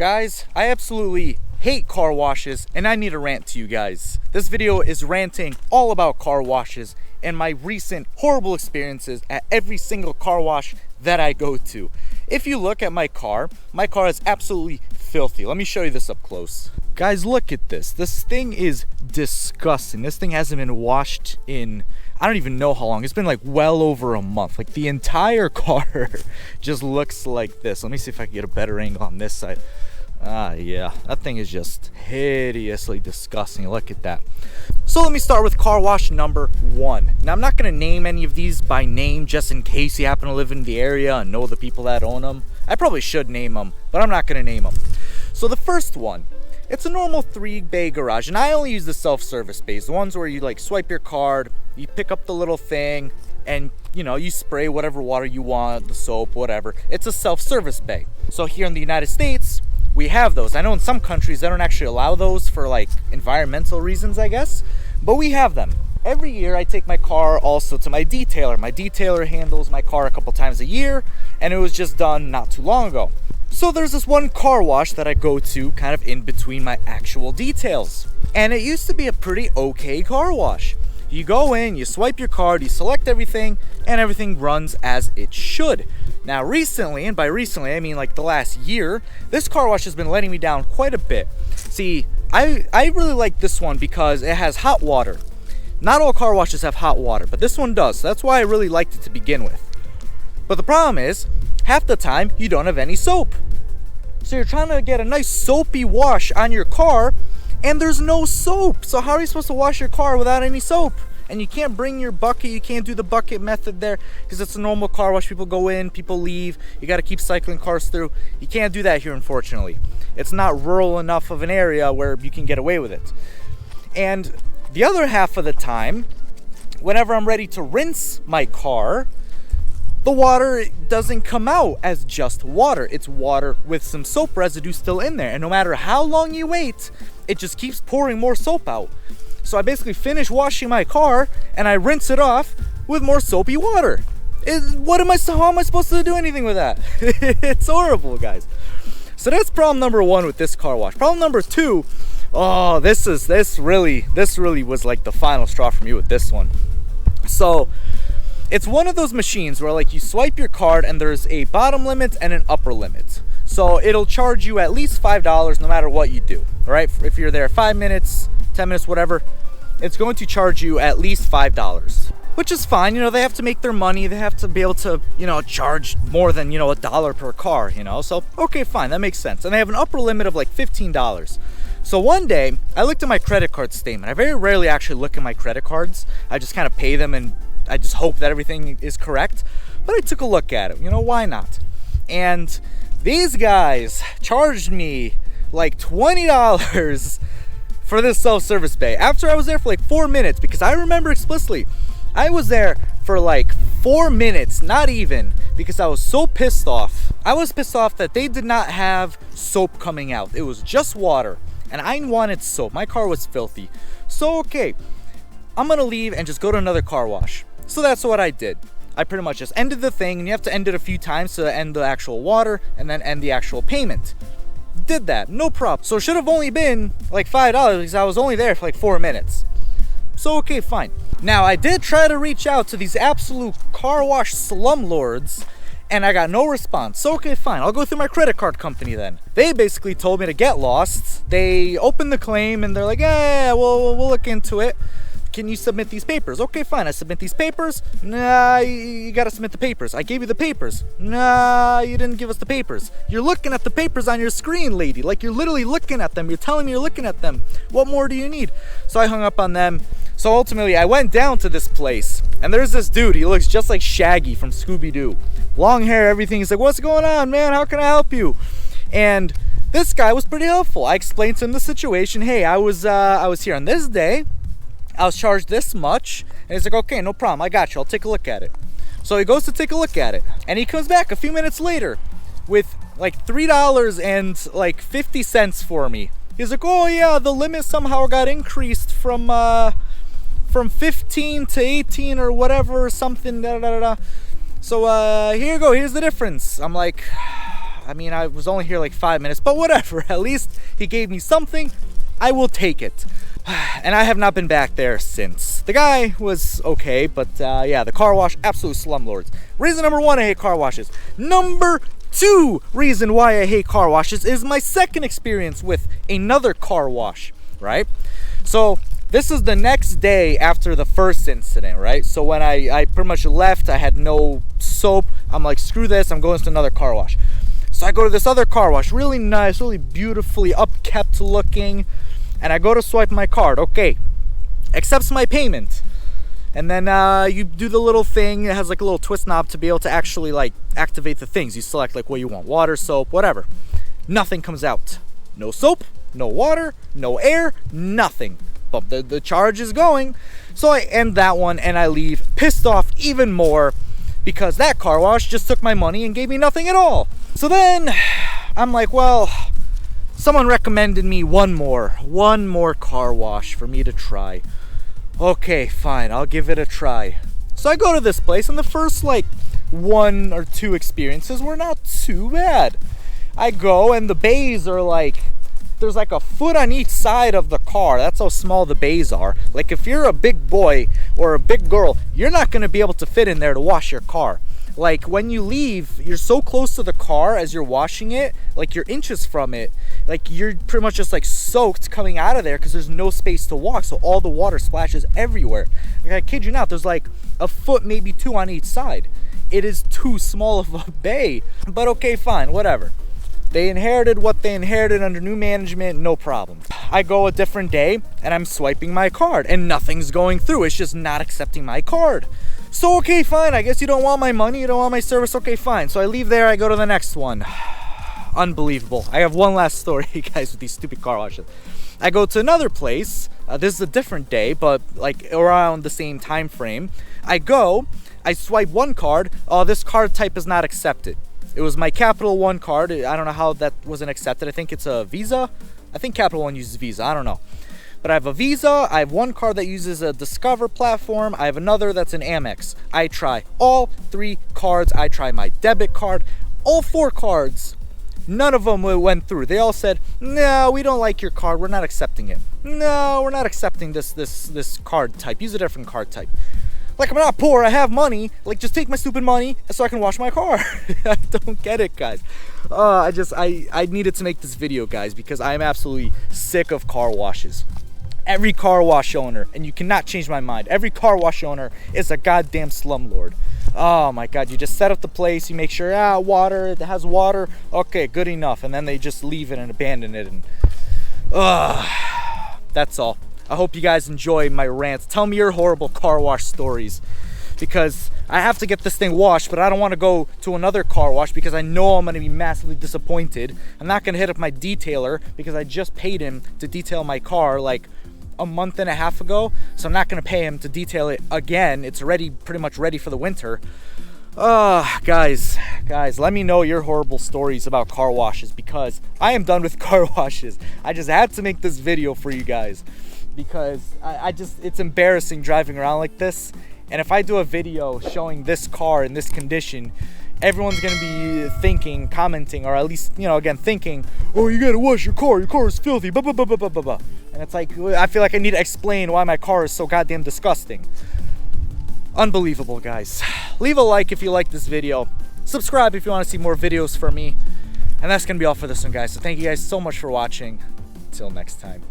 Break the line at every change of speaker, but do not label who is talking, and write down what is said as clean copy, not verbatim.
Guys, I absolutely hate car washes and I need to rant to you guys. This video is ranting all about car washes and my recent horrible experiences at every single car wash that I go to. If you look at my car is absolutely filthy. Let me show you this up close. Guys, look at this. This thing is disgusting. This thing hasn't been washed in, I don't even know how long. It's been like well over a month. Like the entire car just looks like this. Let me see if I can get a better angle on this side. Yeah, that thing is just hideously disgusting. Look at that. So let me start with car wash number 1. Now, I'm not going to name any of these by name just in case you happen to live in the area and know the people that own them. I probably should name them, but I'm not going to name them. So the first one, it's a normal 3-bay garage, and I only use the self-service bays, the ones where you like swipe your card, you pick up the little thing, and you spray whatever water you want, the soap, whatever. It's a self-service bay. So here in the United States, we have those. I know in some countries they don't actually allow those for like environmental reasons, I guess, but we have them. Every year I take my car also to my detailer. My detailer handles my car a couple times a year, and it was just done not too long ago. So there's this one car wash that I go to kind of in between my actual details, and it used to be a pretty okay car wash. You go in, you swipe your card, you select everything, and everything runs as it should. Now recently, and by recently I mean like the last year, this car wash has been letting me down quite a bit. See, I really like this one because it has hot water. Not all car washes have hot water, but this one does. So that's why I really liked it to begin with. But the problem is, half the time you don't have any soap. So you're trying to get a nice soapy wash on your car, and there's no soap. So how are you supposed to wash your car without any soap? And you can't bring your bucket, you can't do the bucket method there because it's a normal car wash. People go in, people leave. You got to keep cycling cars through. You can't do that here, unfortunately. It's not rural enough of an area where you can get away with it. And the other half of the time, whenever I'm ready to rinse my car, the water doesn't come out as just water. It's water with some soap residue still in there. And no matter how long you wait, it just keeps pouring more soap out. So I basically finish washing my car and I rinse it off with more soapy water. How am I supposed to do anything with that? It's horrible, guys. So that's problem number 1 with this car wash. Problem number 2, this really was like the final straw for me with this one. So it's one of those machines where like you swipe your card and there's a bottom limit and an upper limit. So it'll charge you at least $5 no matter what you do, right? If you're there 5 minutes, 10 minutes, whatever, it's going to charge you at least $5, which is fine. They have to make their money. They have to be able to, charge more than, $1 per car, So, okay, fine. That makes sense. And they have an upper limit of like $15. So one day I looked at my credit card statement. I very rarely actually look at my credit cards. I just kind of pay them and I just hope that everything is correct. But I took a look at it. Why not? And these guys charged me like $20 for this self-service bay after I was there for like 4 minutes, because I remember explicitly I was there for like 4 minutes, not even, because I was so pissed off. I was pissed off that they did not have soap coming out. It was just water and I wanted soap. My car was filthy. So okay, I'm gonna leave and just go to another car wash. So that's what I did. I pretty much just ended the thing, and you have to end it a few times to end the actual water and then end the actual payment. Did that, no problem. So it should have only been like $5 because I was only there for like 4 minutes. So okay, fine. Now I did try to reach out to these absolute car wash slumlords and I got no response. So okay, fine, I'll go through my credit card company then. They basically told me to get lost. They opened the claim and they're like, yeah, we'll look into it. Can you submit these papers? Okay, fine, I submit these papers. Nah, you gotta submit the papers. I gave you the papers. Nah, you didn't give us the papers. You're looking at the papers on your screen, lady. Like you're literally looking at them. You're telling me you're looking at them. What more do you need? So I hung up on them. So ultimately I went down to this place and there's this dude. He looks just like Shaggy from Scooby-Doo. Long hair, everything. He's like, what's going on, man? How can I help you? And this guy was pretty helpful. I explained to him the situation. Hey, I was here on this day. I was charged this much, and he's like, okay, no problem, I got you, I'll take a look at it. So he goes to take a look at it, and he comes back a few minutes later with like $3.50 for me. He's like, oh yeah, the limit somehow got increased from 15 to 18 or whatever, something, da da da da. So here you go, here's the difference. I'm like, I mean, I was only here like 5 minutes, but whatever. At least he gave me something. I will take it. And I have not been back there since. The guy was okay, but yeah, the car wash, absolute slumlords. Reason number 1, I hate car washes. Number 2 reason why I hate car washes is my second experience with another car wash, right? So this is the next day after the first incident, right? So when I pretty much left, I had no soap. I'm like, screw this, I'm going to another car wash. So I go to this other car wash, really nice, really beautifully upkept looking. And I go to swipe my card, okay, accepts my payment. And then you do the little thing, it has like a little twist knob to be able to actually like activate the things. You select like what you want, water, soap, whatever. Nothing comes out. No soap, no water, no air, nothing. But the charge is going. So I end that one and I leave pissed off even more because that car wash just took my money and gave me nothing at all. So then I'm like, well, someone recommended me one more car wash for me to try. Okay, fine, I'll give it a try. So I go to this place and the first like 1 or 2 experiences were not too bad. I go and the bays are like, there's like a foot on each side of the car. That's how small the bays are. Like if you're a big boy or a big girl, you're not gonna be able to fit in there to wash your car. Like when you leave, you're so close to the car as you're washing it, like you're inches from it, like you're pretty much just like soaked coming out of there because there's no space to walk, so all the water splashes everywhere. Like, I kid you not, there's like a foot, maybe 2 on each side. It is too small of a bay, but okay, fine, whatever. They inherited what they inherited under new management, no problem. I go a different day and I'm swiping my card and nothing's going through. It's just not accepting my card. So, okay, fine. I guess you don't want my money. You don't want my service. Okay, fine. So I leave there. I go to the next one. Unbelievable. I have one last story, guys, with these stupid car washes. I go to another place. This is a different day, but like around the same time frame. I go. I swipe one card. Oh, this card type is not accepted. It was my Capital One card. I don't know how that wasn't accepted. I think it's a Visa. I think Capital One uses Visa. I don't know. But I have a Visa. I have one card that uses a Discover platform. I have another that's an Amex. I try all 3 cards. I try my debit card. All 4 cards. None of them went through. They all said, no, we don't like your card. We're not accepting it. No, we're not accepting this card type. Use a different card type. Like, I'm not poor, I have money. Like, just take my stupid money so I can wash my car. I don't get it, guys. I needed to make this video, guys, because I am absolutely sick of car washes. Every car wash owner, and you cannot change my mind, every car wash owner is a goddamn slumlord. Oh my god, you just set up the place, you make sure, water, it has water, okay, good enough, and then they just leave it and abandon it, and that's all. I hope you guys enjoy my rant. Tell me your horrible car wash stories, because I have to get this thing washed, but I don't want to go to another car wash because I know I'm going to be massively disappointed. I'm not going to hit up my detailer because I just paid him to detail my car like a month and a half ago, so I'm not going to pay him to detail it again. It's already pretty much ready for the winter. Guys, let me know your horrible stories about car washes, because I am done with car washes. I just had to make this video for you guys, because it's embarrassing driving around like this. And if I do a video showing this car in this condition, everyone's gonna be thinking, commenting, or at least, again, thinking, oh, you gotta wash your car is filthy, blah, blah, blah, blah, blah, blah. And it's like, I feel like I need to explain why my car is so goddamn disgusting. Unbelievable, guys. Leave a like if you like this video. Subscribe if you want to see more videos from me. And that's gonna be all for this one, guys. So thank you guys so much for watching. Until next time.